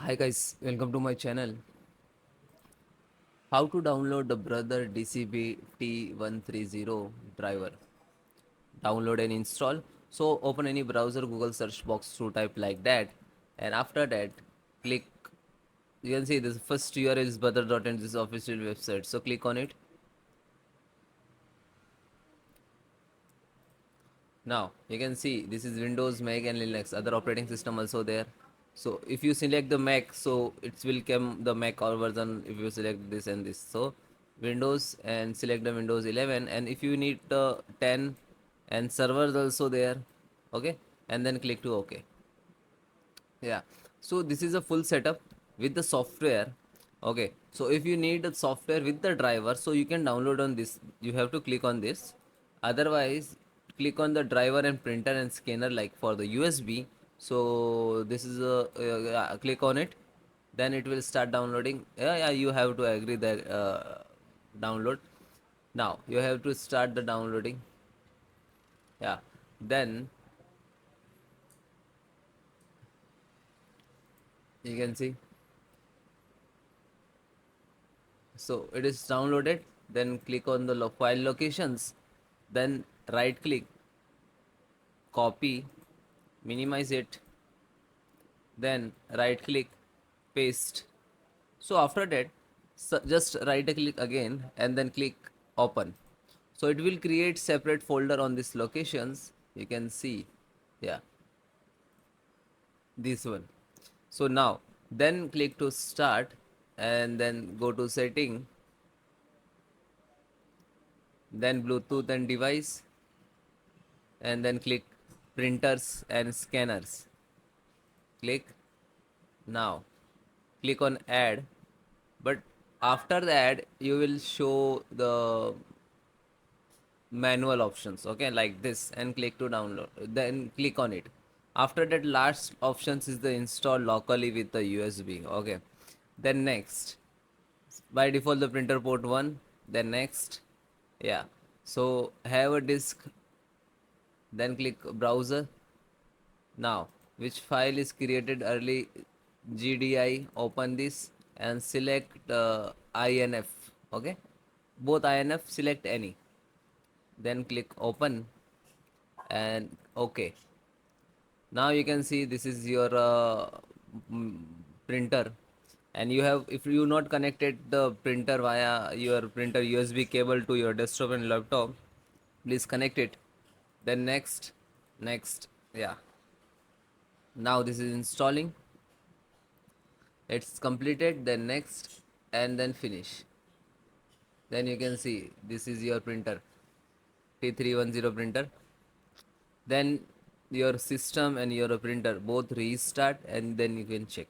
Hi guys, welcome to my channel. How to download the Brother DCB T130 driver. Download and install. So open any browser, Google search box to type like that, and after that, click. You can see this first URL is brother.in, this is official website. So click on it. Now you can see this is Windows, Mac, and Linux. Other operating system also there. So if you select the Mac, so it will come the Mac or version. If you select this and this, so Windows and select the Windows 11. And if you need the 10 and servers also there, okay, and then click to OK. Yeah, so this is a full setup with the software. Okay, so if you need the software with the driver, so you can download on this. You have to click on this. Otherwise, click on the driver and printer and scanner like for the USB. So this is a click on it, then it will start downloading. Yeah, you have to agree that download. Now you have to start the downloading. Yeah, then you can see. So it is downloaded, then click on the file locations, then right click, copy, minimize it, then right click, paste. So after that, just right click again and then click open. So it will create separate folder on these locations. You can see, yeah, this one. So now then click to start and then go to setting, then Bluetooth and device, and then click printers and scanners. Click. Now click on add, but after the add you will show the manual options, okay, like this, and click to download, then click on it. After that, last options is the install locally with the USB. Okay, then next, by default the printer port 1, then next. Yeah, so have a disk, then click browser. Now, which file is created early, GDI, open this and select INF. Okay, both INF, select any. Then click open and OK. Now you can see this is your printer, and you have, if you not connected the printer via your printer USB cable to your desktop and laptop, please connect it. Then next, yeah. Now this is installing, it's completed, then next, and then finish. Then you can see this is your printer, T310 printer. Then your system and your printer both restart, and then you can check.